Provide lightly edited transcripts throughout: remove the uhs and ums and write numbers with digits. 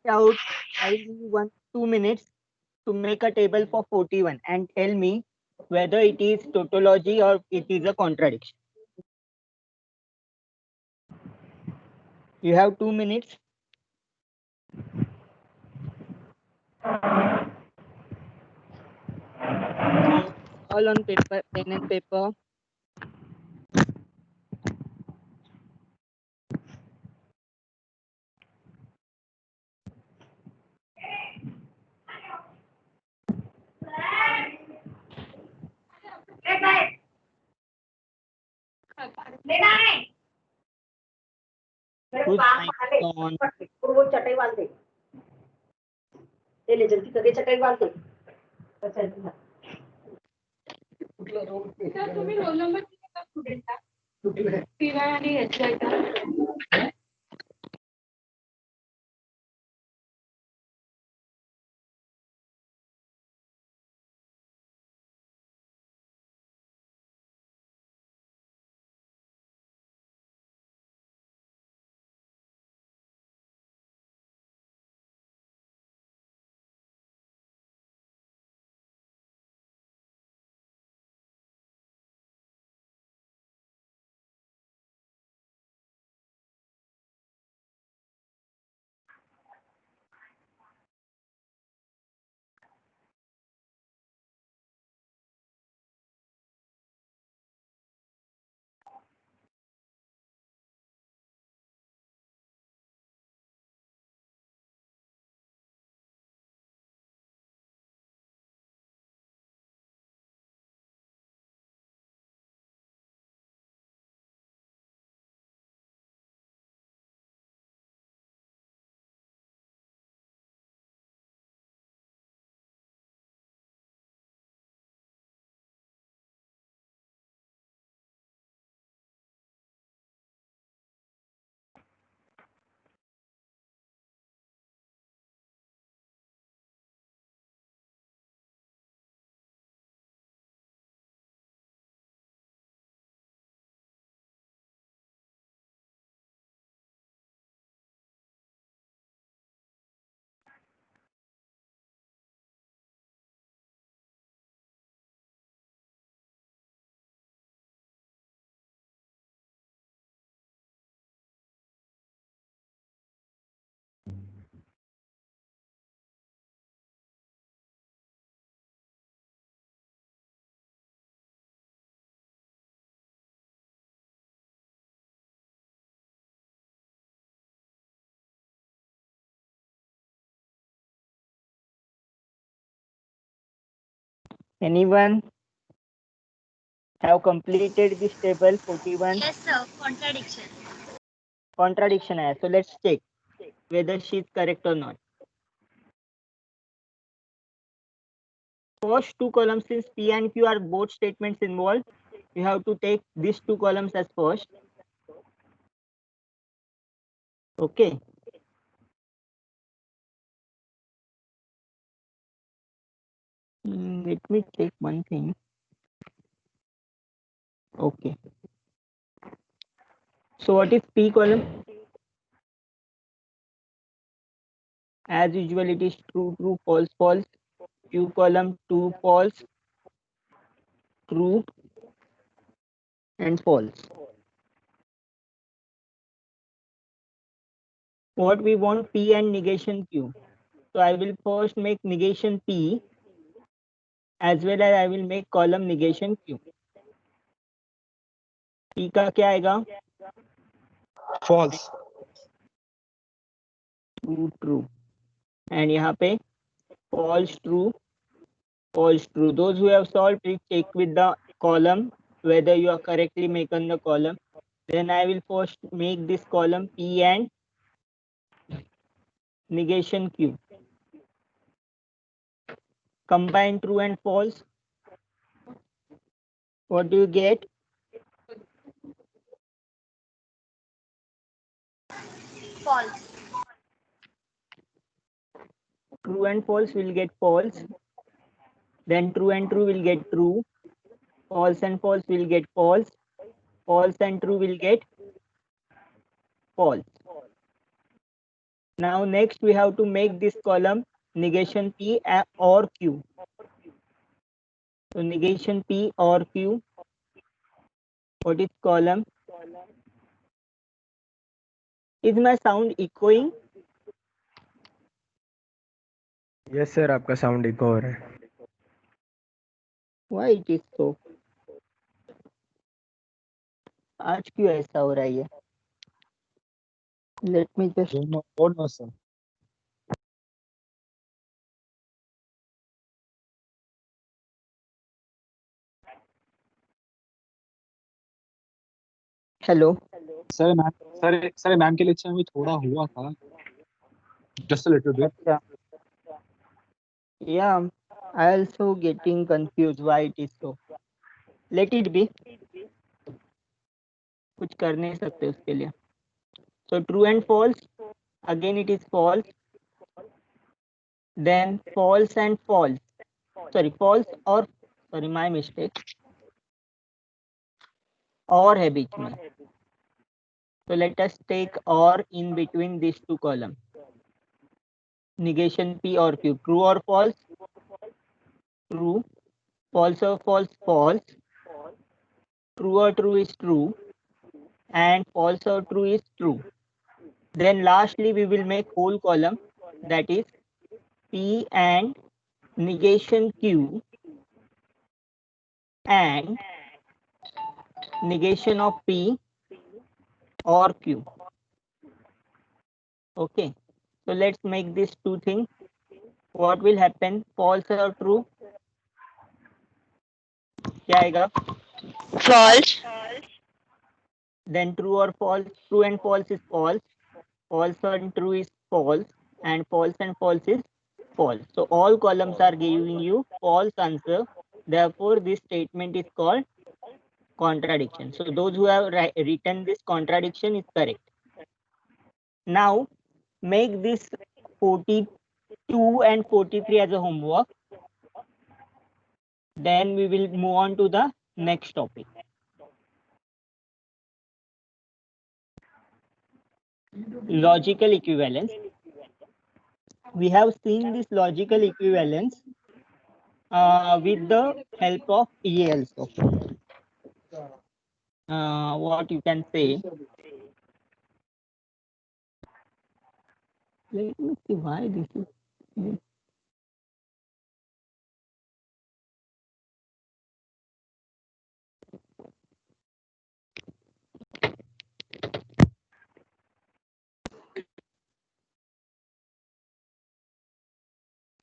out, I will give you 2 minutes to make a table for 41 and tell me whether it is tautology or it is a contradiction. You have 2 minutes. All on paper, pen and paper. Whose mic is on? वो चटाई बांध दे ले जल्दी कर दे चटाई बांध दे तुम्ही roll number स्टुडंटला P Y आणि एचवाय का Anyone have completed this table 41? Yes, sir. Contradiction. Contradiction hai. So let's check whether she is correct or not. First two columns, since P and Q are both statements involved, you have to take these two columns as first. Okay. Let me check one thing. Okay. So what is P column? As usual, it is true, true, false, false. Q column, true, false, true, and false. What we want P and negation Q. So I will first make negation P as well as I will make column negation Q. P का क्या आएगा? false, True, true. And यहाँ पे false, true, false, true. Those who have solved, please check with the column whether you are correctly making the column. Then I will first make this column P and negation Q. Combine true and false. What do you get? False. True and false will get false. Then true and true will get true. False and false will get false. False and true will get false. Now next we have to make this column negation P or Q. So negation P or Q. What is column? Is my sound echoing? Yes sir, आपका sound eco हो रहा है. Why it is so? आज क्यों ऐसा हो रहा है ये? Let me just Don't know sir. hello. Sir ma'am के लेक्चर में थोड़ा हुआ था, just a little bit. अच्छा. Yeah, I also getting confused why it is so. Let it be. कुछ कर नहीं सकते उसके लिए. So true and false. Again it is false. Then false and false. Sorry, false or sorry, my mistake. और है बीच में. So let us take or in between these two columns. Negation P or Q. True or false? True. False or false? False. True or true is true. And false or true is true. Then lastly we will make whole column, that is P and negation Q and negation of P or Q. Okay, so let's make these two things. What will happen? False or true? क्या आएगा? False. Then true or false? True and false is false. False and true is false. And false and false is false. So all columns are giving you false answer. Therefore, this statement is called contradiction. So those who have written this contradiction is correct. Now make this 42 and 43 as a homework. Then we will move on to the next topic. Logical equivalence. We have seen this logical equivalence with the help of EA also. What you can say. Let me see why this is.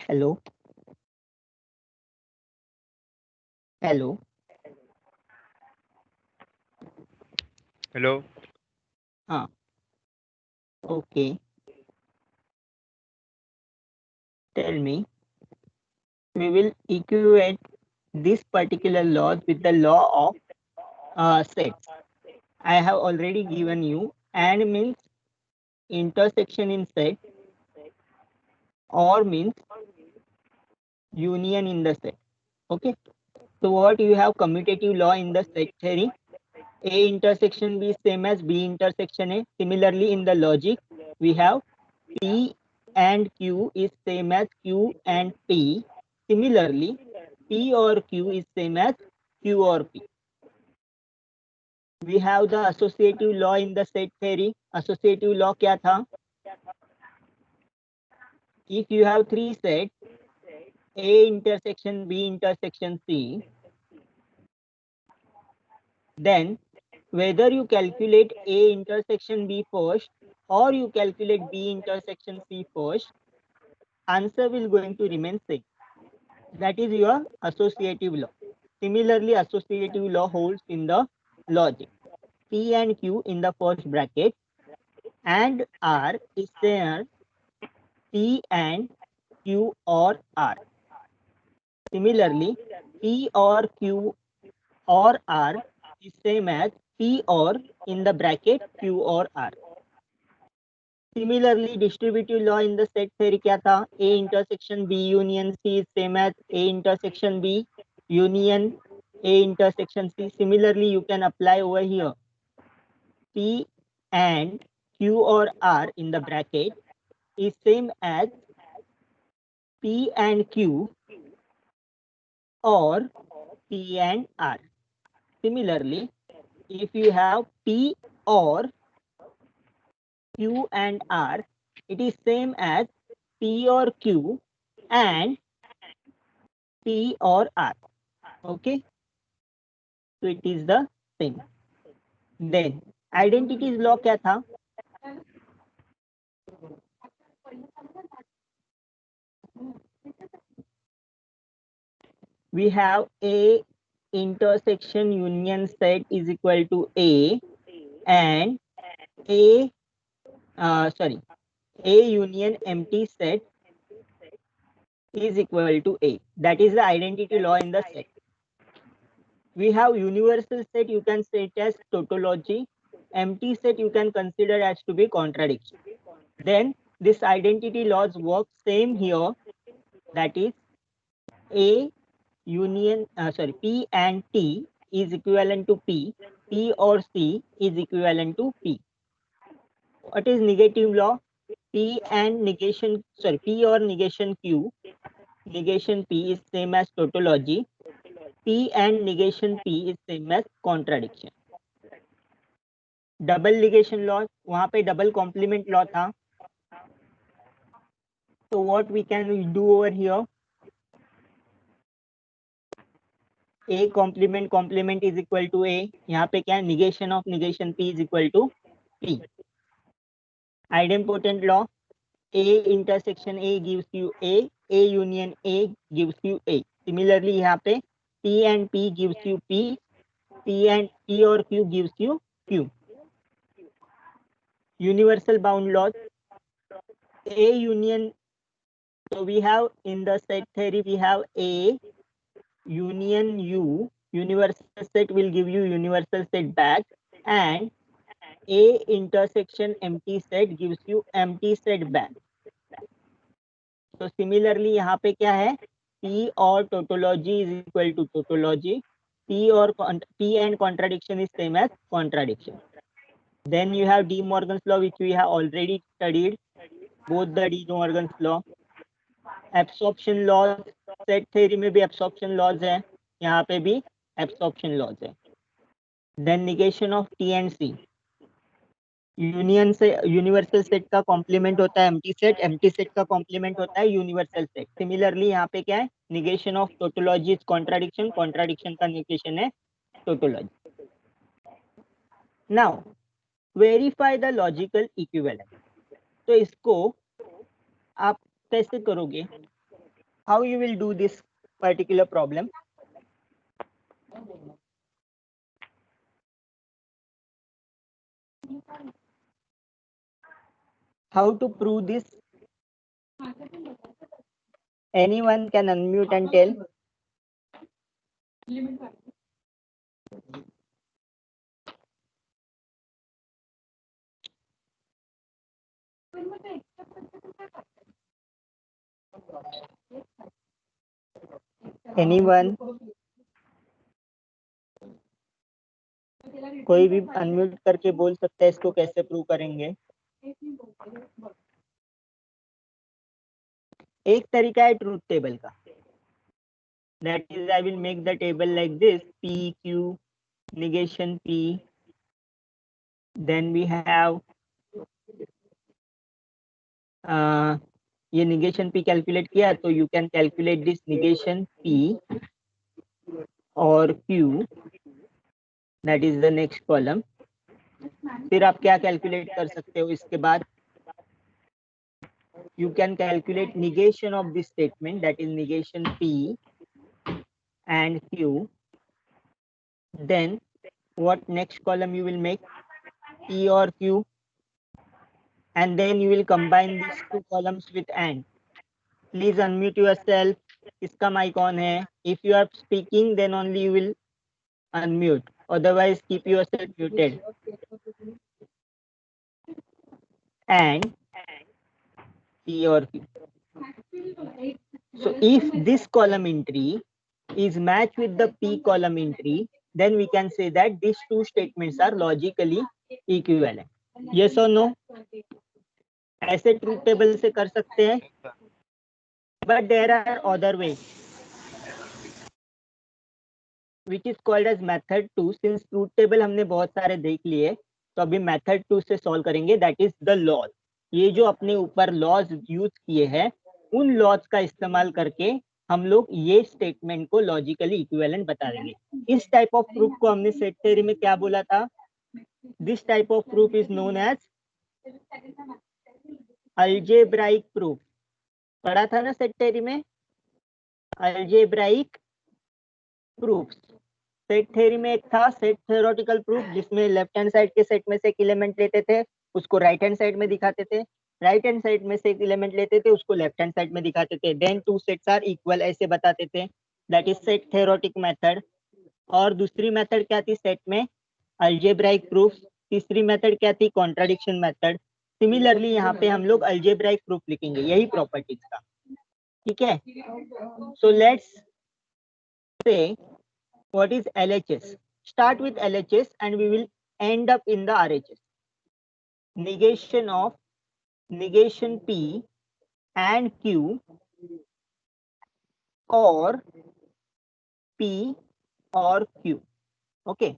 Hello. Hello. Hello. Okay. Tell me. We will equate this particular law with the law of sets. I have already given you and means intersection in set, or means union in the set. Okay. So what you have commutative law in the set theory? A intersection B is same as B intersection A. Similarly, in the logic, we have P and Q is same as Q and P. Similarly, P or Q is same as Q or P. We have the associative law in the set theory. Associative law क्या था? If you have three sets, A intersection B intersection C, then whether you calculate A intersection B first or you calculate B intersection C first, answer will going to remain same. That is your associative law. Similarly, associative law holds in the logic. P and Q in the first bracket and R is there P and Q or R. Similarly, P or Q or R is same as P or in the bracket Q or R. Similarly, distributive law in the set theory क्या था? A intersection B union C is same as A intersection B union A intersection C. Similarly, you can apply over here P and Q or R in the bracket is same as P and Q or P and R. Similarly, if you have P or Q and R, it is same as P or Q and P or R. Okay, so it is the same. Then identities law क्या था? We have A intersection union set is equal to A and A union empty set is equal to A. That is the identity law in the set. We have universal set, you can say it as tautology. Empty set you can consider as to be contradiction. Then this identity laws work same here. That is A union P and T is equivalent to P. P or C is equivalent to P. What is negative law? P and negation P or negation Q. Negation P is same as tautology. P and negation P is same as contradiction. Double ligation law, वहां पे double complement law था. So what we can do over here? A complement is equal to A. यहाँ पे क्या है? Negation of negation P is equal to P. Idempotent law. A intersection A gives you A. A union A gives you A. Similarly यहाँ पे P and P gives you P. P and P or Q gives you Q. Universal bound laws. A union. So we have in the set theory we have A union U. Universal set will give you universal set back, and A intersection empty set gives you empty set back. So similarly यहाँ पे क्या है? P or tautology is equal to tautology. P and contradiction is same as contradiction. Then you have De Morgan's law, which we have already studied. Both the De Morgan's law. Absorption laws. Set theory में भी absorption laws है, यहाँ पे भी absorption laws है. Then negation of T and C. Union से universal set का complement होता है एम्प्टी सेट, एम्प्टी सेट का कॉम्प्लीमेंट होता है यूनिवर्सल सेट. सिमिलरली यहाँ पे क्या है? Negation of tautology is contradiction, contradiction का निगेशन है tautology. Now verify the logical equivalence. तो इसको आप कैसे करोगे? How you will do this particular problem? How to prove this? Anyone can unmute and tell. Anyone? कोई भी अनम्यूट करके बोल सकता है इसको कैसे प्रूव करेंगे. एक तरीका है ट्रूथ टेबल का. That is, I will make the table like this: P, Q, negation P. Then we have ये negation P कैलकुलेट किया, तो you can calculate this negation P और Q. That is the next column. फिर आप क्या calculate कर सकते हो इसके बाद? You can calculate negation of this statement, that is negation P and Q. Then what next column you will make? P or Q, and then you will combine these two columns with AND. Please unmute yourself. इसका mic on है. If you are speaking, then only you will unmute. Otherwise, keep yourself muted. And P or Q. So if this column entry is matched with the P column entry, then we can say that these two statements are logically equivalent. Yes or no? ऐसे truth table से कर सकते हैं, but there are other way which is called as method 2. सिंस truth table हमने बहुत सारे देख लिए, तो अभी मेथड 2 से सॉल्व करेंगे, दैट इज द लॉज. ये जो अपने ऊपर लॉज यूज किए हैं, उन लॉज का इस्तेमाल करके हम लोग ये स्टेटमेंट को लॉजिकली इक्विवेलेंट बता देंगे. इस टाइप ऑफ प्रूफ को हमने सेट थ्योरी में क्या बोला था? This type of proof is known as algebraic proof. पढ़ा था ना सेट थ्योरी में, अलजेब्राइक प्रूफ. सेट थ्योरी में एक था सेट थ्योरेटिकल प्रूफ, जिसमें लेफ्ट हैंड साइड के सेट में से एक एलिमेंट लेते थे, उसको राइट हैंड साइड में दिखाते थे, राइट हैंड साइड में से एक एलिमेंट लेते थे, उसको लेफ्ट हैंड साइड में दिखाते थे, then two sets are equal ऐसे बताते थे, that is set theoretic method. और दूसरी मेथड क्या थी सेट में? Algebraic proof. तीसरी मेथड क्या थी? Contradiction method. सिमिलरली यहाँ पे हम लोग अलजेब्राइक प्रूफ लिखेंगे, यही प्रॉपर्टीज का. ठीक है, so let's say what is LHS. Start with LHS and we will end up in the RHS. Negation P and Q or P or Q. Okay.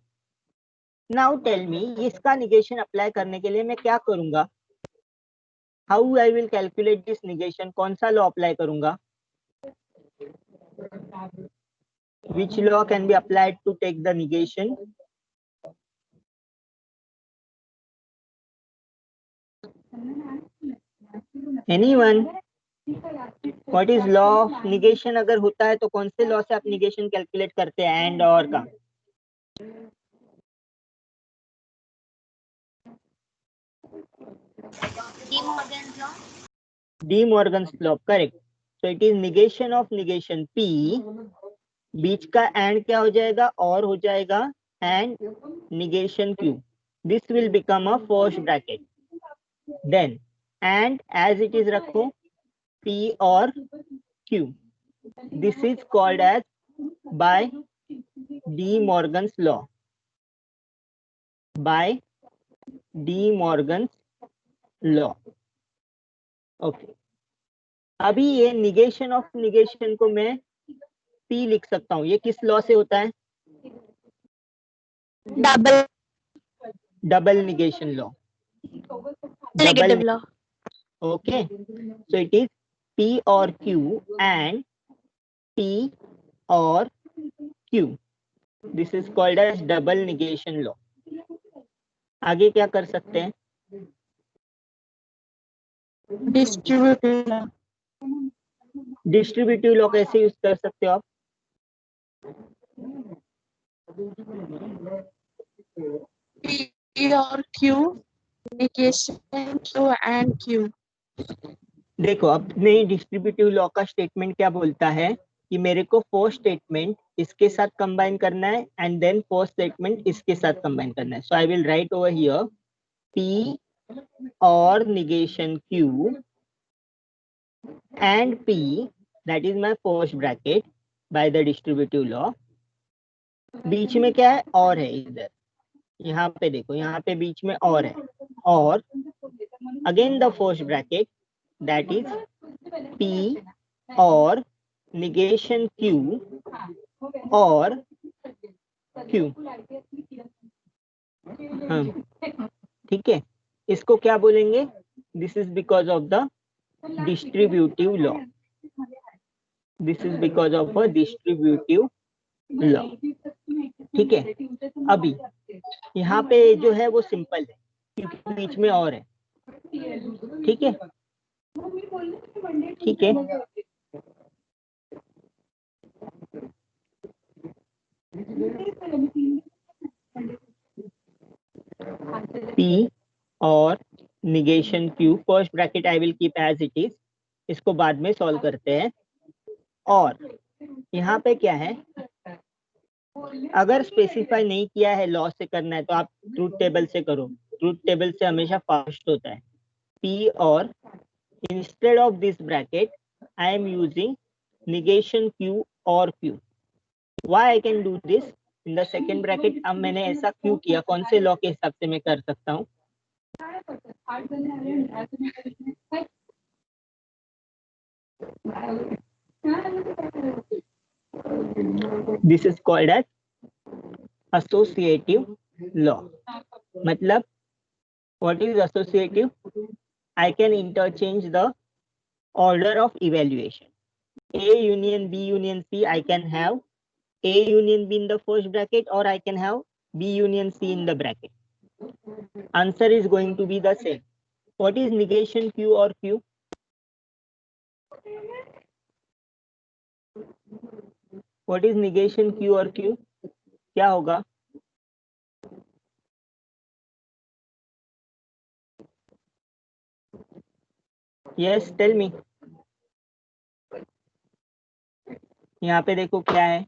Now tell me, इसका negation apply करने के लिए मैं क्या करूंगा? How I will calculate this negation? कौन सा law apply करूंगा? Which law can be applied to take the negation? Anyone? What is law of negation? अगर होता है तो कौन से लॉ से आप negation कैलकुलेट करते हैं? एंड और का D Morgan's law. Correct. So it is negation of negation P. बीच का एंड क्या हो जाएगा? और हो जाएगा and negation Q. This will become a first bracket. Then and as it is रखो P और Q. This is called as by De Morgan's law. By De Morgan's law. Okay. अभी ये negation of negation को मैं P लिख सकता हूँ. ये किस लॉ से होता है? Double negation law. Negative law. Okay. So it is P or Q and P or Q. This is called as double negation law. आगे क्या कर सकते हैं? डिस्ट्रीब्यूटिव लॉ कैसे यूज कर सकते हो आप? P और Q, negation Q and Q. देखो अपने डिस्ट्रीब्यूटिव लॉ का स्टेटमेंट क्या बोलता है कि मेरे को फर्स्ट स्टेटमेंट इसके साथ कंबाइन करना है एंड देन फर्स्ट स्टेटमेंट इसके साथ कंबाइन करना है. So I will write over here P और negation Q and P, that is my first bracket by the distributive law. बीच में क्या है? और है इधर, यहाँ पे देखो, यहाँ पे बीच में और है, और again the first bracket that is P और negation Q और Q. हाँ ठीक है, इसको क्या बोलेंगे? This is because of the distributive law. This is because of a distributive law. ठीक है, अभी यहाँ पे जो है वो सिंपल है क्योंकि बीच में और है. ठीक है, ठीक है. P और negation Q, first bracket I will keep as it is. इसको बाद में सॉल्व करते हैं. और यहाँ पे क्या है, अगर स्पेसिफाई नहीं किया है लॉ से करना है तो आप ट्रूथ टेबल से करो. ट्रूथ टेबल से हमेशा फास्ट होता है. P और instead of this bracket I am using negation Q और Q. Why I can do this in the second bracket? अब मैंने ऐसा क्यों किया? कौन से लॉ के हिसाब से मैं कर सकता हूँ? This is called as associative law. मतलब what is associative? I can interchange the order of evaluation. A union B union C, I can have A union B in the first bracket, or I can have B union C in the bracket. Answer is going to be the same. What is negation Q or Q? What is negation Q or Q? क्या होगा? Yes, tell me. यहाँ पे देखो क्या है,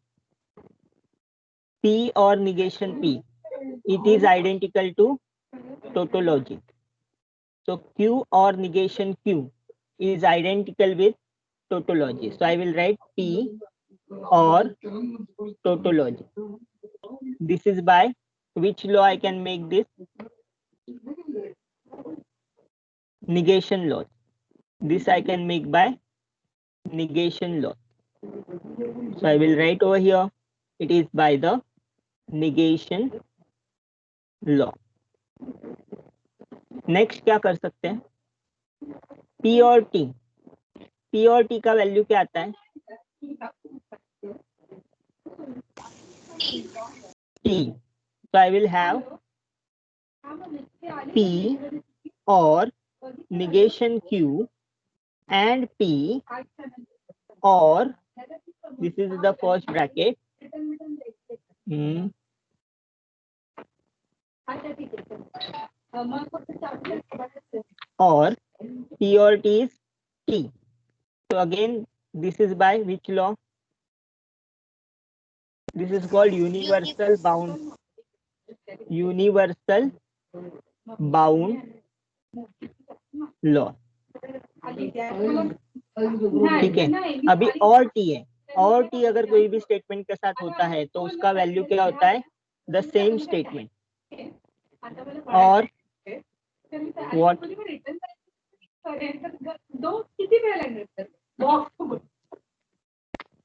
P और negation P, it is identical to tautology. So Q or negation Q is identical with tautology. So I will write P or tautology. This is by which law I can make this? Negation law. This I can make by negation law. So I will write over here, it is by the negation law. Next क्या कर सकते हैं? P और T. P और T का value क्या आता है? T. So I will have P or negation Q and P or, this is the first bracket, or P or T is T. So again, this is by which law? This is called universal bound. Universal bound law. ठीक है, अभी और T है, और T अगर कोई भी statement के साथ होता है तो उसका वैल्यू क्या होता है? The same statement. और व्हाट?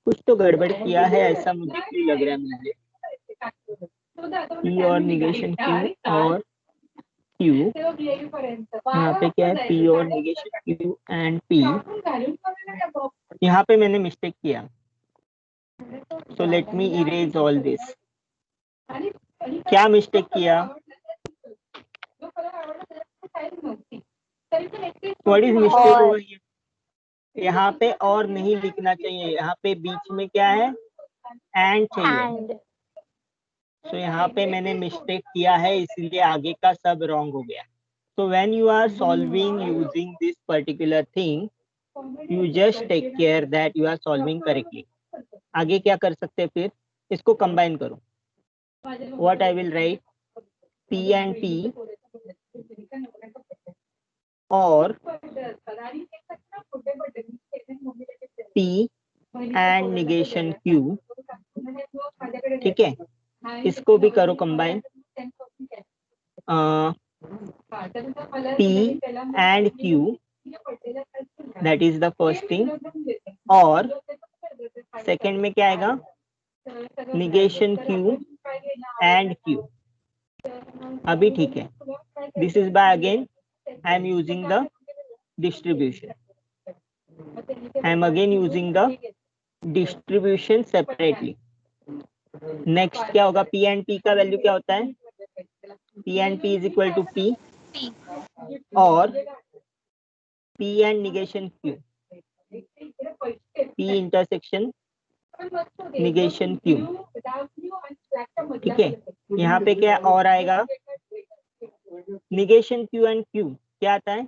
कुछ तो गड़बड़ किया है ऐसा मुझे क्यों लग रहा है मुझे. P और negation Q और Q, यहाँ पे क्या है? P और negation Q and P. यहाँ पे मैंने मिस्टेक किया. So let me erase all this. क्या मिस्टेक किया? What is mistake over here? यहाँ पे और नहीं लिखना चाहिए, यहाँ पे बीच में क्या है? एंड चाहिए. तो यहाँ पे मैंने मिस्टेक किया है, इसलिए आगे का सब रॉन्ग हो गया. So when you are solving using this particular thing, you just take care that you are solving correctly. आगे क्या कर सकते हैं फिर? इसको कंबाइन करो. What I will write? P and T or P and negation Q. ठीक है, इसको भी करो combine. P and Q, that is the first thing. और सेकेंड में क्या आएगा? negation Q and Q. अभी ठीक है. This is by again I am using the distribution. I am again using the distribution separately. Next क्या होगा? P and P का वैल्यू क्या होता है? P and P is equal to P और P and negation Q. P intersection negation Q. ठीक है, यहाँ पे क्या और आएगा? negation Q and Q क्या आता है?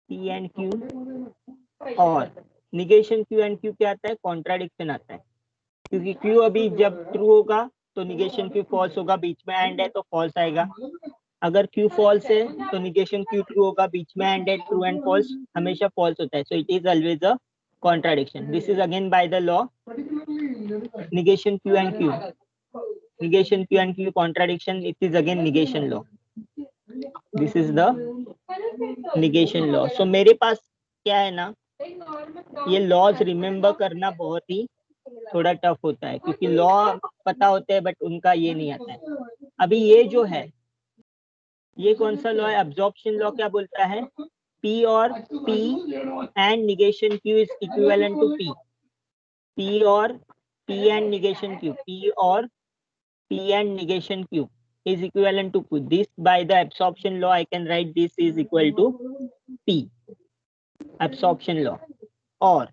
P and Q और negation Q and Q क्या आता है? कॉन्ट्राडिक्शन आता है, क्योंकि Q अभी जब ट्रू होगा तो negation Q फॉल्स होगा, बीच में एंड है तो फॉल्स आएगा. अगर Q फॉल्स है तो negation Q ट्रू होगा, बीच में एंड है, ट्रू एंड फॉल्स हमेशा फॉल्स होता है. So it is always a contradiction. This is again by the law negation Q and Q. Negation Q and Q contradiction, it is again negation law. This is the negation law. So मेरे पास क्या है ना, ये laws remember करना बहुत ही थोड़ा tough होता है क्योंकि लॉ पता होते हैं बट उनका ये नहीं आता है। अभी ये जो है ये कौन सा लॉ है? एब्जॉर्प्शन लॉ क्या बोलता है? P और P and negation Q is equivalent to P. P और P and negation Q. P और P and negation Q is equivalent to Q. This by the absorption law I can write this is equal to P. Absorption law. और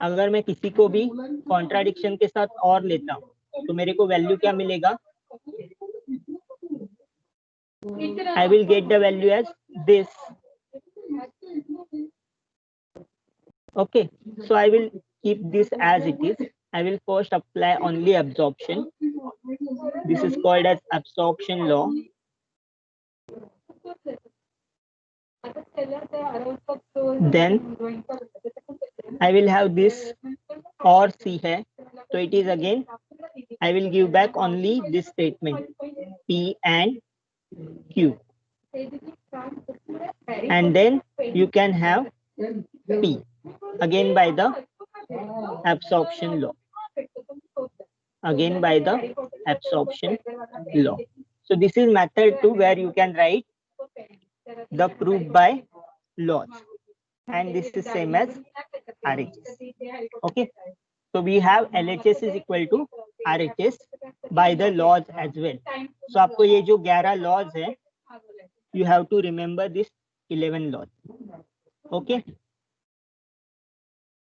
अगर मैं किसी को भी contradiction के साथ और लेता हूँ तो मेरे को वैल्यू क्या मिलेगा? I will get the value as this. Okay, so I will keep this as it is. I will first apply only absorption. This is called as absorption law. Then I will have this or C hai. So it is again, I will give back only this statement P and Q. And then you can have P again by the absorption law. Again by the absorption law. So this is method 2 where you can write the proof by laws. And this is same as RHS. Okay. So we have LHS is equal to RHS by the laws as well. So आपको ये जो 11 laws है, you have to remember this 11 laws. Okay.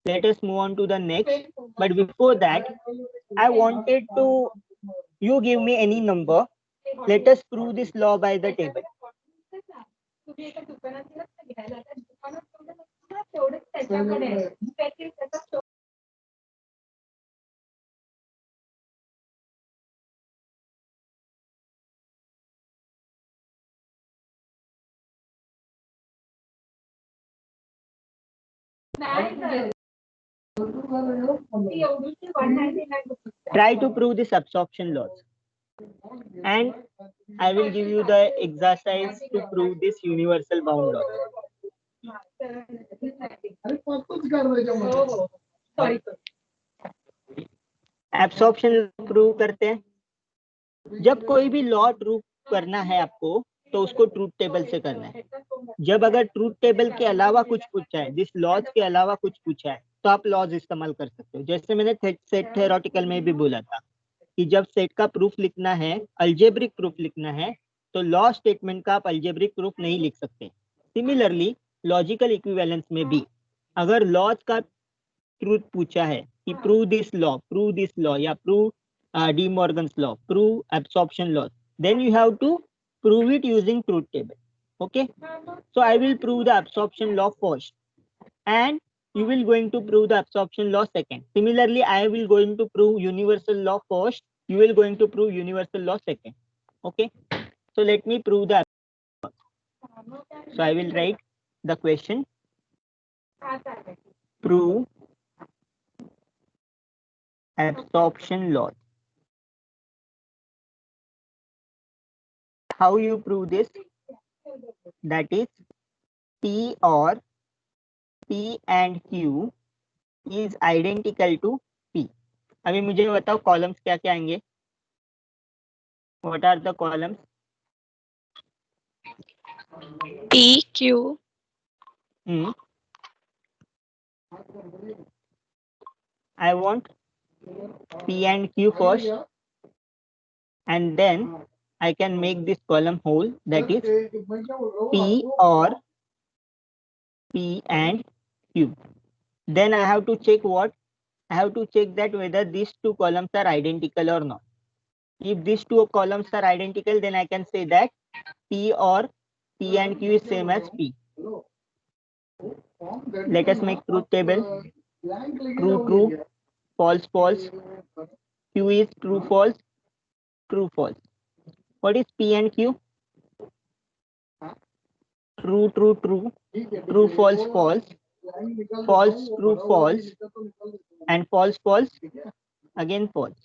Let us move on to the next. But before that, I wanted to, you give me any number. Let us prove this law by the table. Try to prove this absorption laws. And I will give you the exercise to prove this universal bound law. Absorption prove करते हैं। जब कोई भी law true करना है आपको तो उसको ट्रूथ टेबल से करना है। जब अगर ट्रूथ टेबल के अलावा कुछ पूछा है, दिस लॉज के अलावा कुछ पूछा है, तो आप लॉज इस्तेमाल कर सकते हो। जैसे मैंने सेट थ्योरेटिकल में भी बोला था कि जब सेट का प्रूफ लिखना है, अल्जेब्रिक प्रूफ लिखना है, तो लॉ स्टेटमेंट का आप अल्जेब्रिक प्रूफ नहीं लिख सकते। सिमिलरली लॉजिकल इक्विवेलेंस में भी अगर लॉज का ट्रूथ पूछा है कि प्रूव दिस लॉ या prove D Morgan's law, prove absorption law, then you have to prove it using truth table. Okay, so I will prove the absorption law first and you will going to prove the absorption law second. Similarly, I will going to prove universal law first, you will going to prove universal law second. Okay, so let me prove the so I will write the question, prove absorption law. How you prove this? That is P or P and Q is identical to P. अभी मुझे बताओ columns क्या क्या आएंगे? What are the columns? P, Q. I want P and Q first, and then I can make this column whole, that is P or P and Q. Then I have to check what? I have to check that whether these two columns are identical or not. If these two columns are identical, then I can say that P or P and Q is same as P. Let us make truth table. True, true, false, false. Q is true, false, true, false. What is P and Q? True, true, true, true, false, false, false, true, false, and false, false, again false.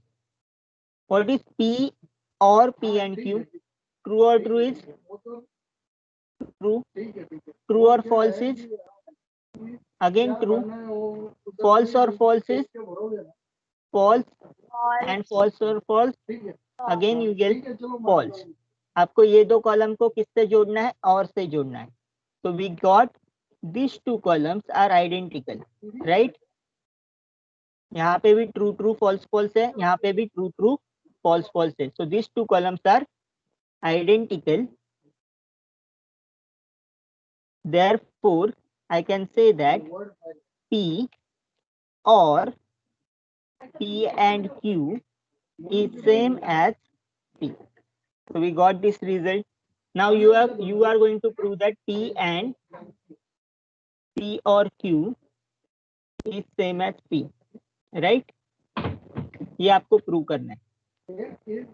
What is P or P and Q? True or true is true, true or false is again true, false or false is false and false or false, again you get false. आपको ये दो column को किससे जोड़ना है, और से जोड़ना है. So we got these two columns are identical, right? यहाँ पे भी true true false false है, यहाँ पे भी true true false false है. So these two columns are identical. Therefore, I can say that P or P and Q is same as P. So we got this result. Now you are going to prove that P and P or Q is same as P, right? ये आपको prove करना है.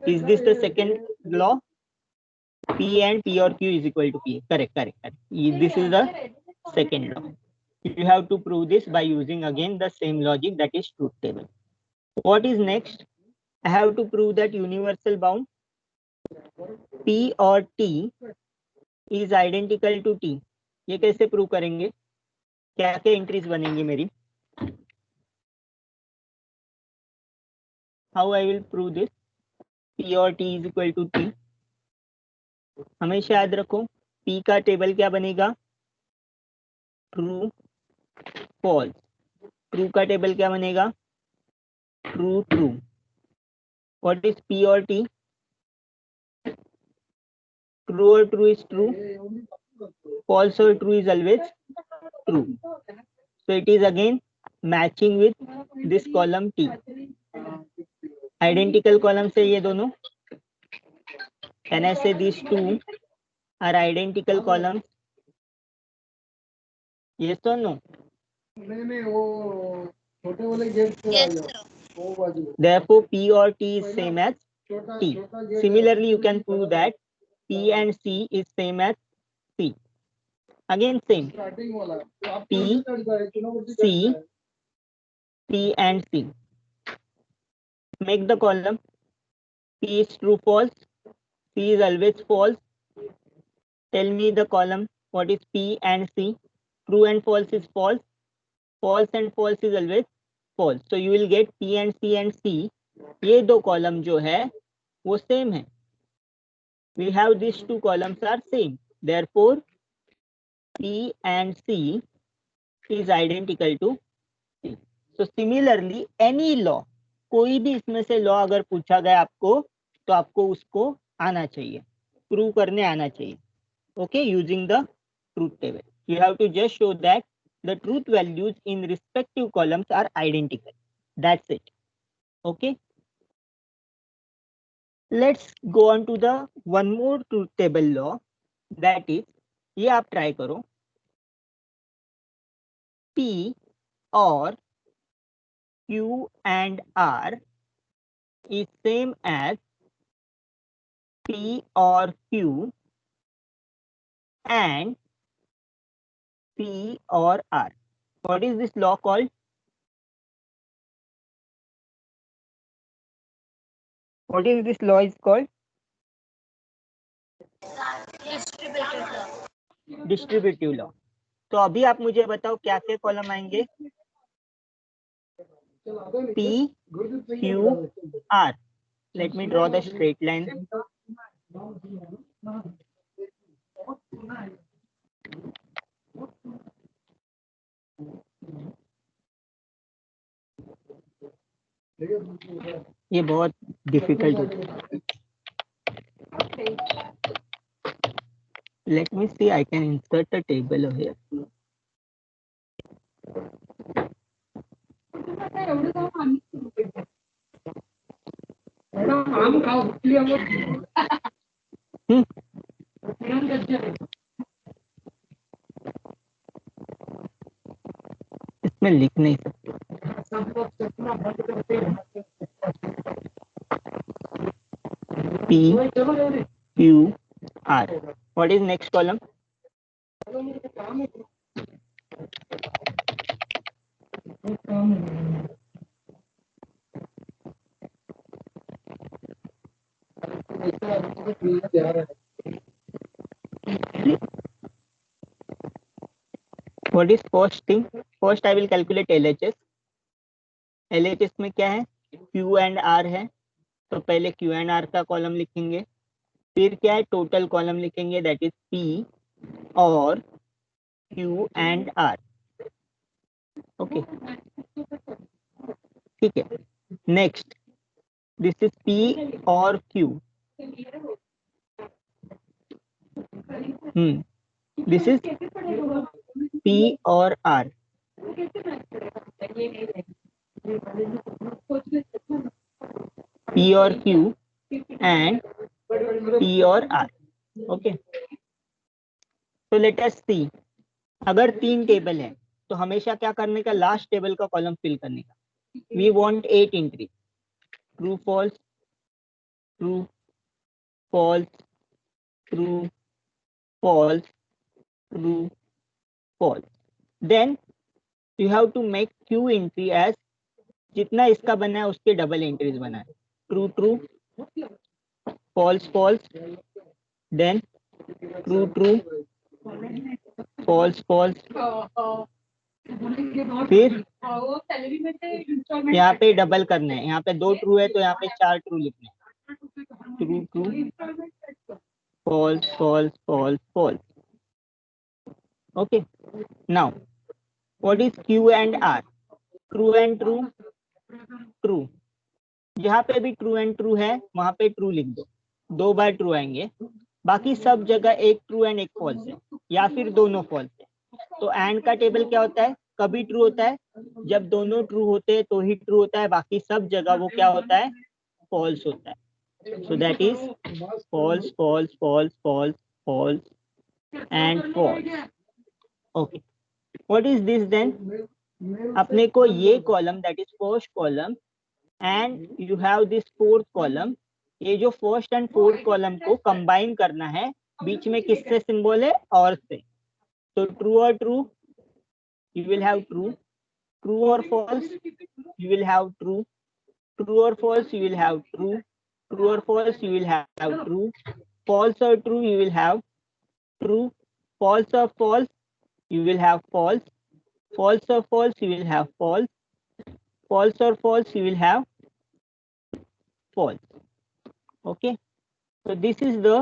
Is this the second law? P and P or Q is equal to P. Correct. This is the second law. You have to prove this by using again the same logic, that is truth table. What is next? I have to prove that universal bound P or T is identical to T. ये कैसे prove करेंगे? क्या क्या entries बनेंगी मेरी? How I will prove this? P or T is equal to T. हमेशा याद रखो P का टेबल क्या बनेगा? True false. ट्रू का टेबल क्या बनेगा? True true. What is P or T? True or true is true. False or true is always true. So it is again matching with this column T. Identical columns है ये दोनों. Can I say these two are identical columns? Yes or no? Yes, sir. Therefore, P or T is same as T. Similarly, you can prove that P and C is same as C. Again, same. P, C, P and C. Make the column. P is true, false. C is always false. Tell me the column. What is P and C? True and false is false. False and false is always false. So you will get P and C. ये दो column जो है वो same है. We have these two columns are same. Therefore, P and C is identical to C. So similarly, any law, कोई भी इसमें से लॉ अगर पूछा गया आपको तो आपको उसको आना चाहिए, प्रूव करने आना चाहिए. Okay, using the truth table. You have to just show that the truth values in respective columns are identical. That's it. Okay. Let's go on to the one more truth table law. That is, ये आप try करो. P or Q and R is same as P or Q and P or R. What is this law called? What is this law is called? Distributive law. तो अभी आप मुझे बताओ क्या क्या कॉलम आएंगे? P, Q, R. Let me draw the straight line. ये बहुत डिफिकल्ट होता है. Let me see, I can insert a table over here. इसमें लिख नहीं सकते. P, Q, R. What is next column? What is first thing? First I will calculate LHS. LHS में क्या है? Q एंड R है, तो पहले Q एंड R का कॉलम लिखेंगे, फिर क्या है टोटल कॉलम लिखेंगे दैट इज P और Q एंड R। ओके ठीक है। नेक्स्ट दिस इज P और Q, दिस इज P और R। P और Q and P और R। ओके तो लेट अस सी, अगर 3 टेबल है तो हमेशा क्या करने का, लास्ट टेबल का कॉलम फिल करने का। We want 8 entry, true false true false true false true false. Then you have to make Q entry as जितना इसका बना है उसके डबल एंट्रीज बनाए, true true false false, then true true false false, फिर यहाँ पे डबल करना है, यहाँ पे 2 ट्रू है तो यहाँ पे 4 ट्रू लिखने हैं, true true false false false false. Okay now what is Q and R, true and true true, जहाँ पे भी ट्रू एंड ट्रू है वहां पे ट्रू लिख दो, 2 बार ट्रू आएंगे, बाकी सब जगह एक ट्रू एंड एक फॉल्स है या फिर दोनों फॉल्स है। तो एंड का टेबल क्या होता है, कभी ट्रू होता है जब दोनों ट्रू होते हैं तो ही ट्रू होता है, बाकी सब जगह वो क्या होता है, फॉल्स होता है। So that is false false false false false and false. Okay what is this then, अपने को ये column that is first column and you have this fourth column, ये जो फर्स्ट एंड फोर्थ कॉलम को combine करना है, बीच में किससे सिंबल है, और से। तो ट्रू और true you will have true, true or false you will have true, true or false you will have true, true or false you will have true, false or true you will have true, false or false you will have false, false or false you will have false, false or false you will have false। okay so this is the,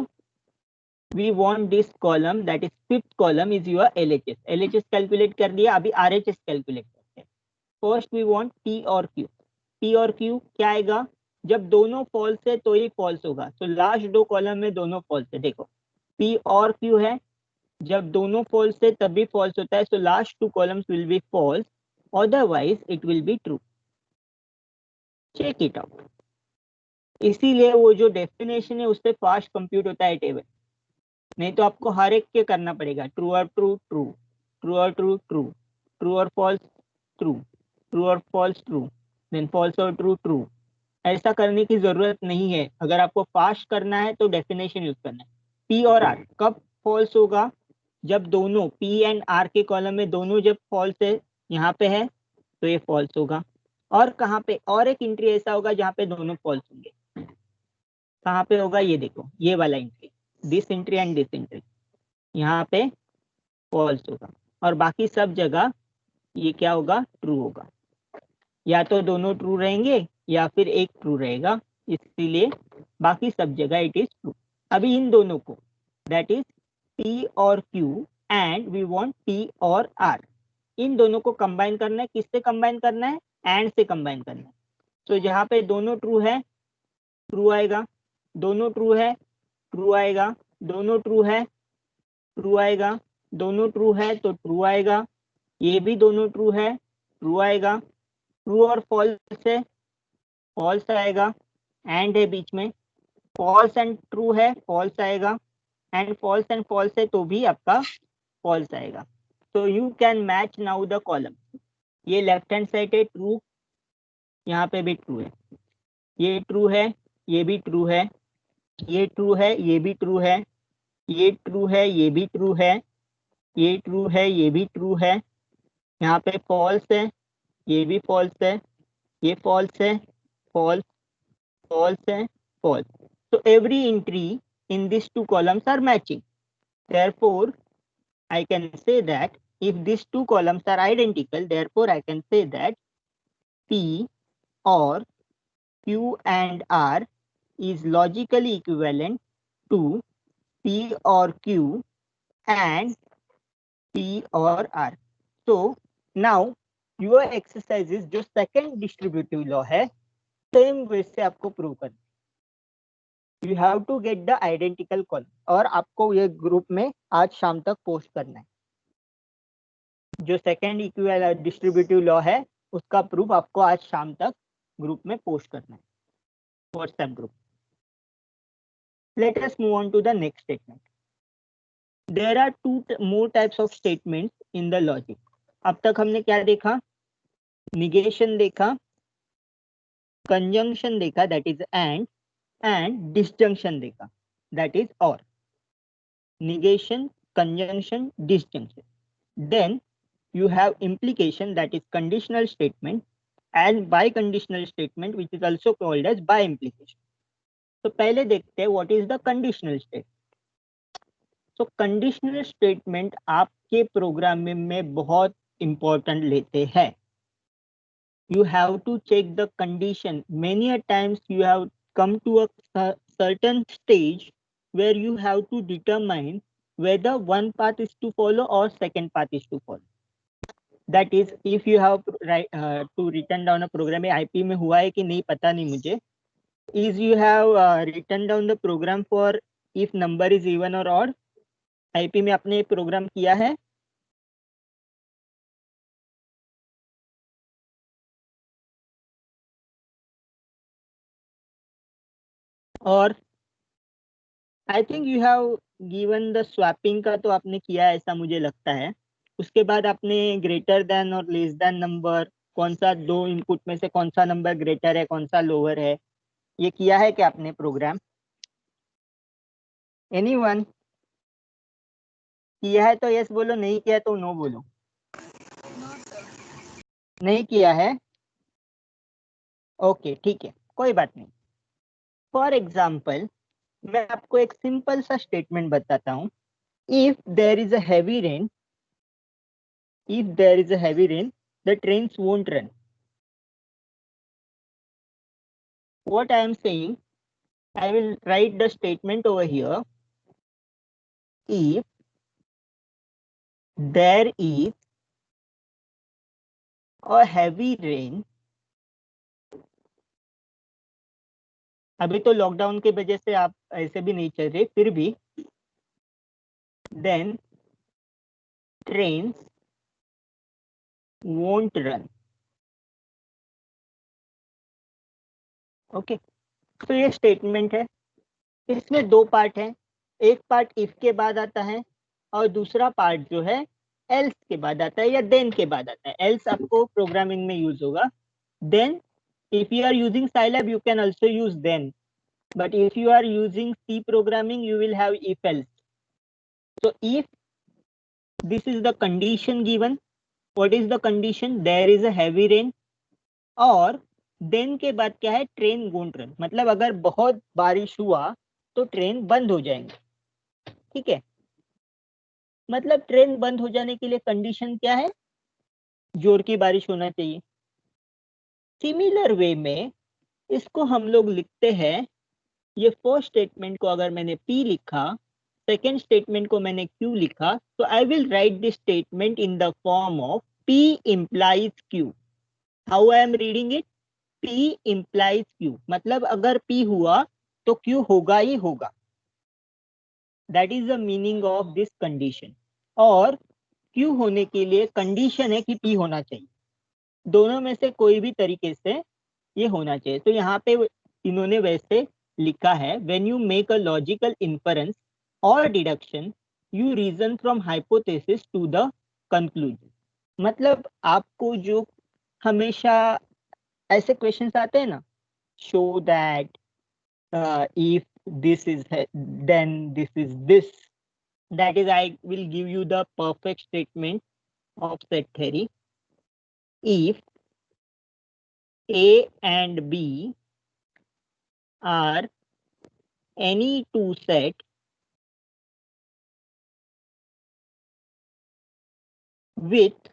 we want this column that is fifth column is your LHS। LHS calculate कर दिया, अभी RHS calculate करते हैं। First we want P और Q। P और Q क्या आएगा, जब दोनों फॉल्स है तो ही फॉल्स होगा, तो लास्ट 2 कॉलम में दोनों फॉल्स है, देखो P और Q है, जब दोनों फॉल्स है तभी फॉल्स होता है, so last 2 columns will be false, otherwise it will be true. Check it out. इसीलिए वो जो डेफिनेशन है उससे फास्ट कंप्यूट होता है टेबल, नहीं तो आपको हर एक के करना पड़ेगा, ट्रू और ट्रू ट्रू, ट्रू और ट्रू ट्रू, ट्रू और फॉल्स ट्रू, ट्रू और फॉल्स ट्रू, देन फॉल्स और ट्रू ट्रू। ऐसा करने की जरूरत नहीं है, अगर आपको फास्ट करना है तो डेफिनेशन यूज करना है। पी और आर कब फॉल्स होगा, जब दोनों पी एंड आर के कॉलम में दोनों जब फॉल्स है, यहाँ पे है तो ये फॉल्स होगा। और कहाँ पे, और एक एंट्री ऐसा होगा जहाँ पे दोनों फॉल्स होंगे, कहाँ पे होगा, ये देखो ये वाला entry, this entry and this entry, यहाँ पे फॉल्स होगा, और बाकी सब जगह ये क्या होगा, ट्रू होगा। या तो दोनों ट्रू रहेंगे या फिर एक ट्रू रहेगा, इसीलिए बाकी सब जगह इट इज ट्रू। अभी इन दोनों को दैट इज P और Q and we want P और R, इन दोनों को कंबाइन करना है, किससे कंबाइन करना है, एंड से कंबाइन करना है। तो जहाँ पे दोनों ट्रू है ट्रू आएगा, दोनों ट्रू है ट्रू आएगा, दोनों ट्रू है ट्रू आएगा, दोनों ट्रू है तो ट्रू आएगा, ये भी दोनों ट्रू है ट्रू आएगा, ट्रू और फॉल्स है फॉल्स आएगा, एंड है बीच में, फॉल्स एंड ट्रू है फॉल्स आएगा, एंड फॉल्स है तो भी आपका फॉल्स आएगा। तो you can match now the column, ये लेफ्ट हैंड साइड है ट्रू, यहाँ पे भी ट्रू है, ये ट्रू है ये भी ट्रू है, ये ट्रू है ये भी ट्रू है, ये ट्रू है ये भी ट्रू है, ये ट्रू है ये भी ट्रू है, यहाँ पे फॉल्स है ये भी फॉल्स है, ये फॉल्स है फॉल्स फॉल्स है false. So every entry in these 2 columns are matching. Therefore, I can say that if these 2 columns are identical, therefore I can say that P or Q and R is logically equivalent to P or Q and P or R. So now your exercises जो second distributive law है same way से आपको prove करना. You have to get the identical column और आपको ये group में आज शाम तक पोस्ट करना है. जो सेकेंड इक्विवेलेंट डिस्ट्रीब्यूटिव लॉ है उसका प्रूफ आपको आज शाम तक ग्रुप में पोस्ट करना है WhatsApp group. Let us move on to the next statement. There are two more types of statements in the logic. अब तक हमने क्या देखा? Negation देखा, conjunction देखा that is and disjunction देखा that is or. Negation, conjunction, disjunction. Then you have implication that is conditional statement and biconditional statement which is also called as by implication. तो पहले देखते हैं what is the conditional statement. So conditional statement आपके programming में बहुत important लेते हैं. You have to check the condition. Many a times you have come to a certain stage where you have to determine whether one path is to follow or second path is to follow. That is, if you have to written down a program, IP में हुआ है कि नहीं पता नहीं मुझे. Is you have written down the program for if number is even or odd. IP में आपने प्रोग्राम किया है? और I think you have given the swapping का तो आपने किया है ऐसा मुझे लगता है. उसके बाद आपने ग्रेटर देन और लेस देन नंबर, कौन सा दो इनपुट में से कौन सा नंबर ग्रेटर है कौन सा लोअर है, ये किया है क्या आपने प्रोग्राम? एनीवन किया है तो यस बोलो, नहीं किया तो नो बोलो. नहीं किया है? ओके ठीक है, कोई बात नहीं. फॉर एग्जाम्पल मैं आपको एक सिंपल सा स्टेटमेंट बताता हूँ. If there is a heavy rain, if there is a heavy rain, the trains won't run. What I am saying, I will write the statement over here. If there is a heavy rain, अभी तो lockdown की वजह से आप ऐसे भी नहीं चल रहे, फिर भी then trains won't run. Okay तो ये स्टेटमेंट है. इसमें दो पार्ट है. एक पार्ट इफ के बाद आता है और दूसरा पार्ट जो है एल्स के बाद आता है या देन के बाद आता है. एल्स आपको प्रोग्रामिंग में यूज होगा. Then if you are using Scilab you can also use then, but if you are using C programming you will have if else. So if this is the condition given, what is the condition? There is a heavy rain और then के बाद क्या है? Train won't run. मतलब अगर बहुत बारिश हुआ तो ट्रेन बंद हो जाएंगे. ठीक है, मतलब ट्रेन बंद हो जाने के लिए कंडीशन क्या है? जोर की बारिश होना चाहिए. सिमिलर वे में इसको हम लोग लिखते हैं. ये फर्स्ट स्टेटमेंट को अगर मैंने P लिखा, सेकेंड स्टेटमेंट को मैंने Q लिखा, तो आई will right this statement in the form of P implies Q. How I am reading it? P implies Q. मतलब अगर P हुआ तो Q होगा ही होगा. That is the meaning of this condition. और Q होने के लिए कंडीशन है कि P होना चाहिए. दोनों में से कोई भी तरीके से ये होना चाहिए. तो यहाँ पे इन्होंने वैसे लिखा है, when you make a logical inference और deduction you reason from hypothesis to the conclusion. मतलब आपको जो हमेशा ऐसे क्वेश्चंस आते हैं ना, show that if this is then this is this, that is I will give you the perfect statement of set theory. If A and B are any two set with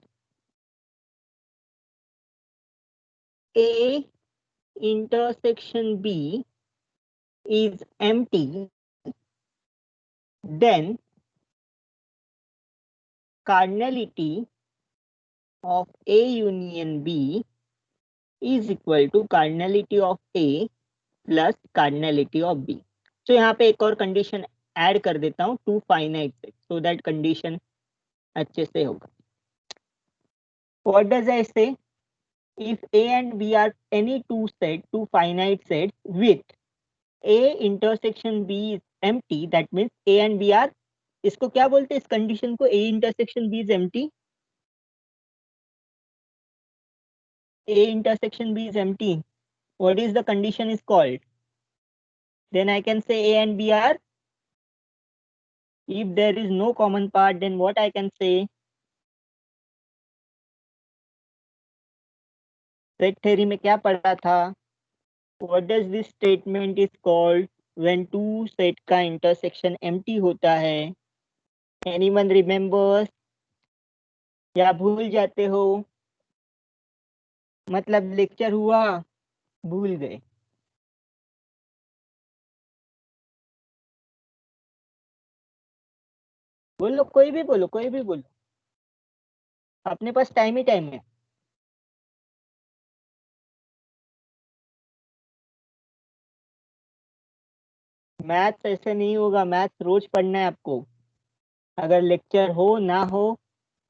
A intersection B is empty, then cardinality of A union B is equal to cardinality of A plus cardinality of B. So यहाँ पे एक और condition add कर देता हूँ, two finite set, so that condition अच्छे से होगा. What does I say? If A and B are any two finite sets with A intersection B is empty, that means A and B are, इसको क्या बोलते हैं इस condition को? A intersection B is empty. A intersection B is empty. What is the condition is called? Then I can say A and B are, if there is no common part, then what I can say? Set theory में क्या पढ़ा था? What does this statement is called when two set का intersection empty होता है? Anyone remembers? या भूल जाते हो? मतलब लेक्चर हुआ, भूल गए. बोलो, कोई भी बोलो, कोई भी बोलो, अपने पास टाइम ही टाइम है. मैथ्स ऐसे नहीं होगा, मैथ्स रोज पढ़ना है आपको. अगर लेक्चर हो ना हो,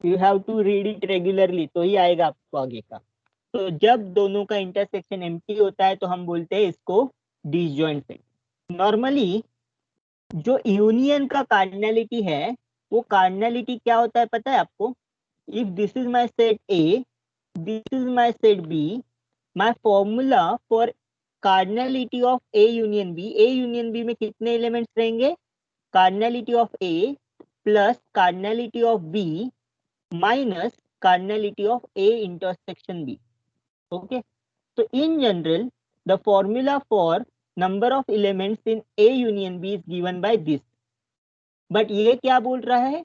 you have to read it regularly, तो ही आएगा आपको आगे का. तो जब दोनों का इंटरसेक्शन एम्प्टी होता है तो हम बोलते हैं इसको डिसजॉइंट सेट. नॉर्मली जो यूनियन का कार्डिनलिटी है, वो कार्डिनलिटी क्या होता है पता है आपको? If this is my set A, this is my set B, my formula for cardinality of A union B, A union B में कितने एलिमेंट्स रहेंगे? Cardinality of A plus cardinality of B minus cardinality of A intersection B. Okay, so in general the formula for number of elements in A union B is given by this. but ये क्या बोल रहा है?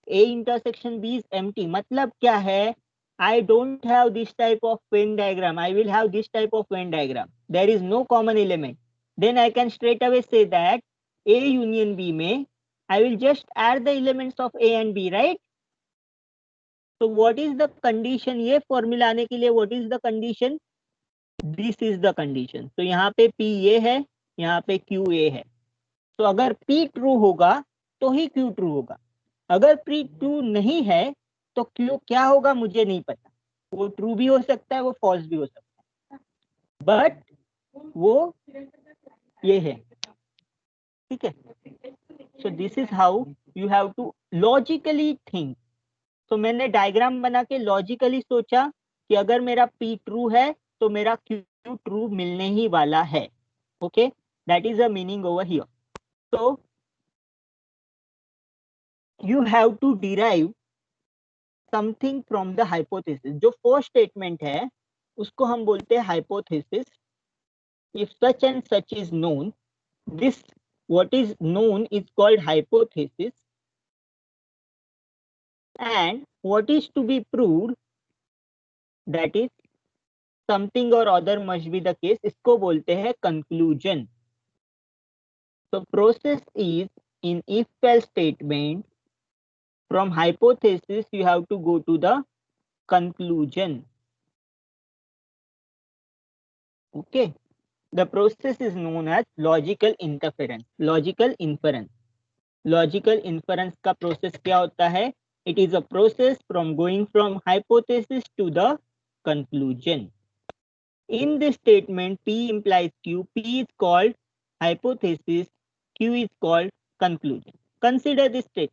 A intersection B is empty. मतलब क्या है? I don't have this type of Venn diagram. I will have this type of Venn diagram. There is no common element. Then I can straight away say that A union B में I will just add the elements of A and B, right? So what is the condition? ये formula आने के लिए what is the condition? This is the condition. तो यहाँ पे P ये है, यहाँ पे Q A है. तो अगर P ट्रू होगा तो ही Q ट्रू होगा. अगर P ट्रू नहीं है तो Q क्या होगा मुझे नहीं पता. वो ट्रू भी हो सकता है, वो फॉल्स भी हो सकता है, बट वो ये है. ठीक है. So this is how you have to logically think. तो मैंने डायग्राम बना के लॉजिकली सोचा कि अगर मेरा P ट्रू है तो मेरा Q ट्रू मिलने ही वाला है. Okay, that is a meaning over here. तो you have to derive something from the hypothesis. जो फर्स्ट स्टेटमेंट है उसको हम बोलते हैं hypothesis. If such and such is known, this what is known is called hypothesis, and what is to be proved, that is something or other must be the case, इसको बोलते हैं conclusion. So process is in if else statement, from hypothesis you have to go to the conclusion. Okay, the process is known as logical inference. Logical inference. Logical inference का process क्या होता है? It is a process from going from hypothesis to the conclusion. In this statement, P implies Q. P is called hypothesis. Q is called conclusion. Consider this state.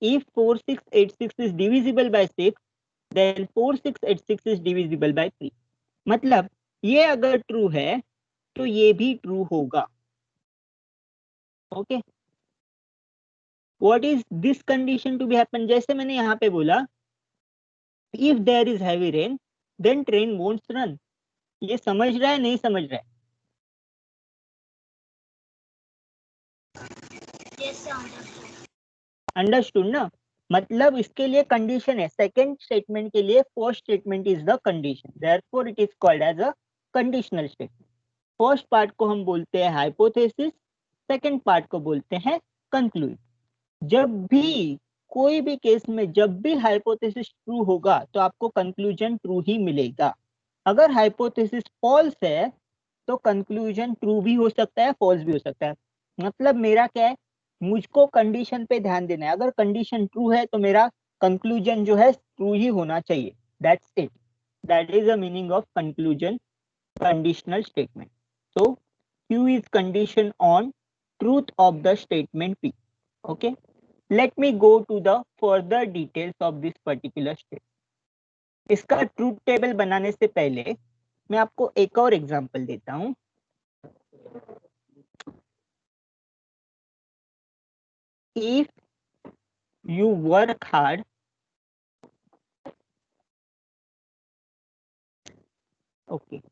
If 4686 is divisible by 6, then 4686 is divisible by 3. मतलब ये अगर true है तो ये भी true होगा. Okay. What is this condition to be happen? जैसे मैंने यहाँ पे बोला, if there is heavy rain, then train won't run. ये समझ रहा है नहीं समझ रहा है? अंडरस्टूड ना? मतलब इसके लिए कंडीशन है. सेकेंड स्टेटमेंट के लिए first statement is the condition, therefore it is called as a conditional statement. First part को हम बोलते हैं हाइपोथेसिस, सेकंड पार्ट को बोलते हैं कंक्लूड। जब भी कोई भी केस में जब भी हाइपोथेसिस ट्रू होगा तो आपको कंक्लूजन ट्रू ही मिलेगा। अगर हाइपोथेसिस फॉल्स है तो कंक्लूजन ट्रू भी हो सकता है, फॉल्स भी हो सकता है। मतलब मेरा क्या है, मुझको कंडीशन पे ध्यान देना है। अगर कंडीशन ट्रू है तो मेरा कंक्लूजन जो है ट्रू ही होना चाहिए। That's it, that is the meaning of conclusion conditional statement. So Q is condition on truth of the statement P. Okay, let me go to the further details of this particular statement. इसका truth table बनाने से पहले मैं आपको एक और example देता हूं। If you work hard, okay,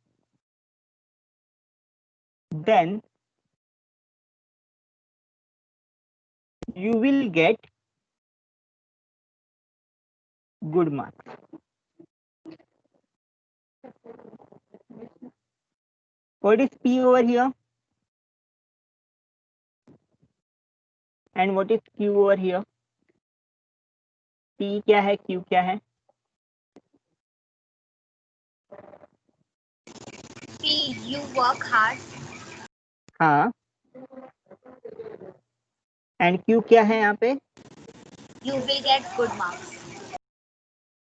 then you will get good marks. What is P over here? And what is Q over here? P क्या है, Q क्या है? P, you work hard. हाँ, एंड Q क्या है यहाँ पे? You will get good marks.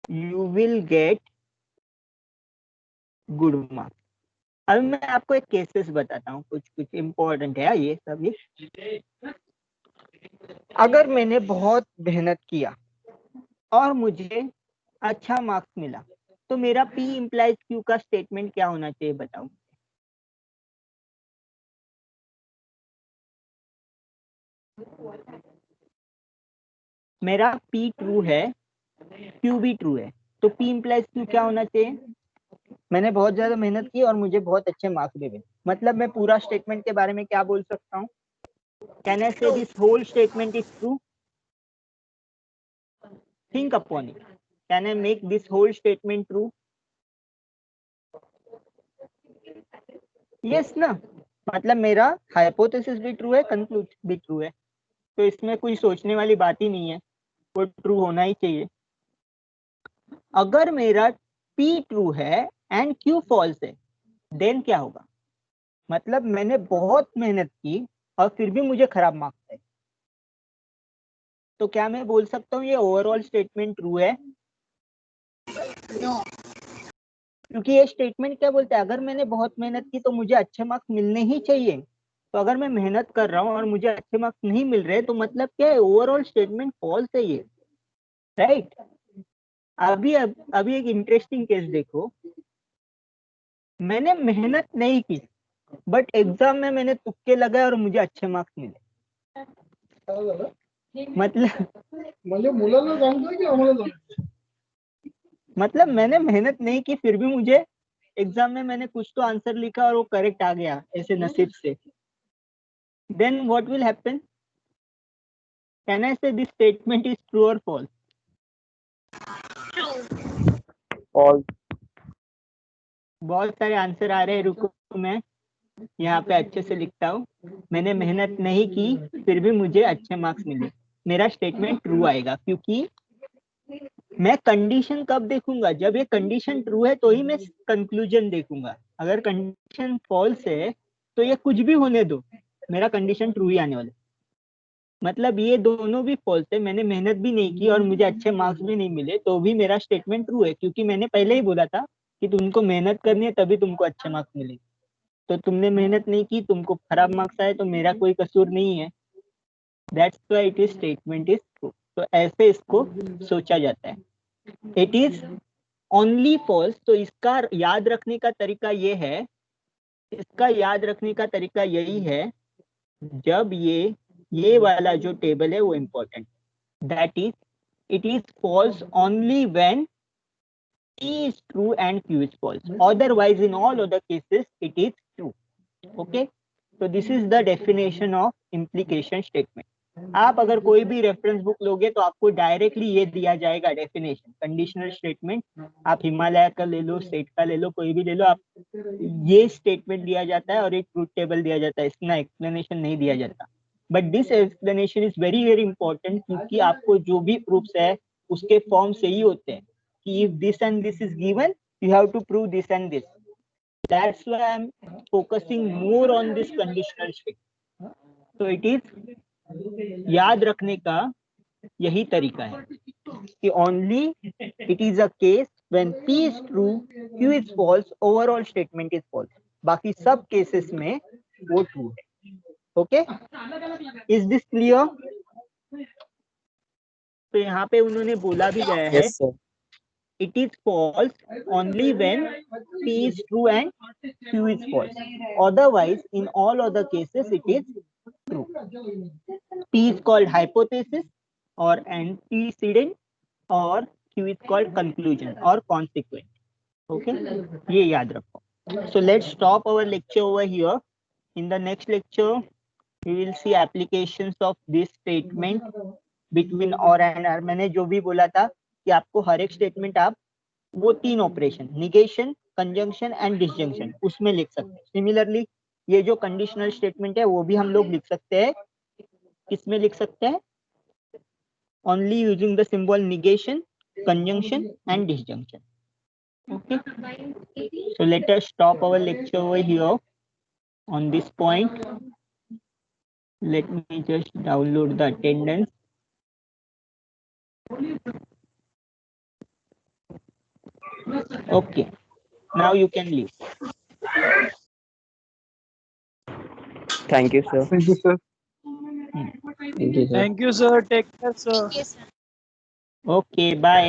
You will get good marks. अब मैं आपको एक केसेस बताता हूँ, कुछ कुछ इम्पोर्टेंट है ये सब। ये अगर मैंने बहुत मेहनत किया और मुझे अच्छा मार्क्स मिला तो मेरा P इम्प्लाइज Q का स्टेटमेंट क्या होना चाहिए, बताओ। मेरा P ट्रू है, Q भी ट्रू है, तो P इम्प्लाइज Q क्या होना चाहिए? मैंने बहुत ज्यादा मेहनत की और मुझे बहुत अच्छे मार्क्स भी मिले, मतलब मैं पूरा स्टेटमेंट के बारे में क्या बोल सकता हूँ? Can I say this whole statement is true? Think upon it, can I make this whole statement true? Yes ना, मतलब मेरा हाइपोथेसिस भी ट्रू है, कंक्लूड भी ट्रू है, तो इसमें कोई सोचने वाली बात ही नहीं है, वो ट्रू होना ही चाहिए। अगर मेरा P ट्रू है एंड Q फॉल्स है, देन क्या होगा? मतलब मैंने बहुत मेहनत की और फिर भी मुझे खराब मार्क्स आए, तो क्या मैं बोल सकता हूँ ये ओवरऑल स्टेटमेंट ट्रू है? No. क्योंकि ये स्टेटमेंट क्या बोलता है, अगर मैंने बहुत मेहनत की तो मुझे अच्छे मार्क्स मिलने ही चाहिए। तो अगर मैं मेहनत कर रहा हूँ और मुझे अच्छे मार्क्स नहीं मिल रहे तो मतलब क्या है, ओवरऑल स्टेटमेंट फॉल्स है ये, राइट? अभी एक इंटरेस्टिंग केस देखो। मैंने मेहनत नहीं की बट एग्जाम में मैंने तुक्के लगाए और मुझे अच्छे मार्क्स मिले। काय झालं? मतलब म्हणजे मुलांना सांगतोय की आम्हाला सांगतोय? मतलब मैंने मेहनत नहीं की फिर भी मुझे एग्जाम में मैंने कुछ तो आंसर लिखा और वो करेक्ट आ गया ऐसे नसीब से। Then what will happen? Can I say this statement is true और फॉल्स? True. False. बहुत सारे आंसर आ रहे हैं, रुको मैं यहाँ पे अच्छे से लिखता हूँ। मैंने मेहनत नहीं की फिर भी मुझे अच्छे मार्क्स मिले, मेरा स्टेटमेंट ट्रू आएगा, क्योंकि मैं कंडीशन कब देखूंगा? जब ये कंडीशन ट्रू है तो ही मैं कंक्लूजन देखूंगा। अगर कंडीशन फॉल्स है तो ये कुछ भी होने दो, मेरा कंडीशन ट्रू ही आने वाला है। मतलब ये दोनों भी फॉल्स है, मैंने मेहनत भी नहीं की और मुझे अच्छे मार्क्स भी नहीं मिले तो भी मेरा स्टेटमेंट ट्रू है, क्योंकि मैंने पहले ही बोला था कि तुमको मेहनत करनी है तभी तुमको अच्छे मार्क्स मिलेंगे। तो तुमने मेहनत नहीं की, तुमको खराब मार्क्स आए तो मेरा कोई कसूर नहीं है। That's why it is statement is true. तो ऐसे इसको सोचा जाता है। इट इज ओनली फॉल्स, तो इसका याद रखने का तरीका ये है, इसका याद रखने का तरीका यही है, जब ये वाला जो टेबल है वो important, that is it is false only when P is true and Q is false. Otherwise, in all other cases, it is true. Okay. So this is the definition of implication statement. आप अगर कोई भी reference book लोगे तो आपको directly ये दिया जाएगा डेफिनेशन कंडीशनल स्टेटमेंट। आप हिमालय का ले लो, स्टेट का ले लो, कोई भी ले लो, आप ये स्टेटमेंट दिया जाता है और एक ट्रूथ टेबल दिया जाता है, इसका एक्सप्लेनेशन नहीं दिया जाता। But this explanation is very very important, क्योंकि आपको जो भी प्रूफ्स है उसके फॉर्म से ही होते हैं कि if this and this is given you have to prove this and this. That's why I am focusing more on this conditional statement. तो इट इज याद रखने का यही तरीका है कि only it is a case when P is true, Q is false, overall statement is false. बाकी सब केसेस में वो ट्रू है। Okay, is this clear? तो यहाँ पे उन्होंने बोला भी गया है Yes, sir. it is false only when P is true and Q is false. Otherwise, in all other cases, it is true. P is called hypothesis or antecedent, or Q is called conclusion or consequent. Okay, ये याद रखो. So let's stop our lecture over here. In the next lecture, we will see applications of this statement between or and are. मैंने जो भी बोला था कि आपको हर एक स्टेटमेंट आप वो तीन operation negation, conjunction and disjunction उसमें लिख सकते हैं। सिमिलरली ये जो कंडीशनल स्टेटमेंट है वो भी हम लोग लिख सकते हैं। किसमें लिख सकते हैं? Only using the symbol negation, conjunction and disjunction. Okay, so let us stop our lecture over here on this point. Let me just download the attendance. Okay, now you can leave. Thank you, sir. Thank you, sir. Thank you, sir. Thank you, sir. Take care, sir. Yes, sir. Okay, bye.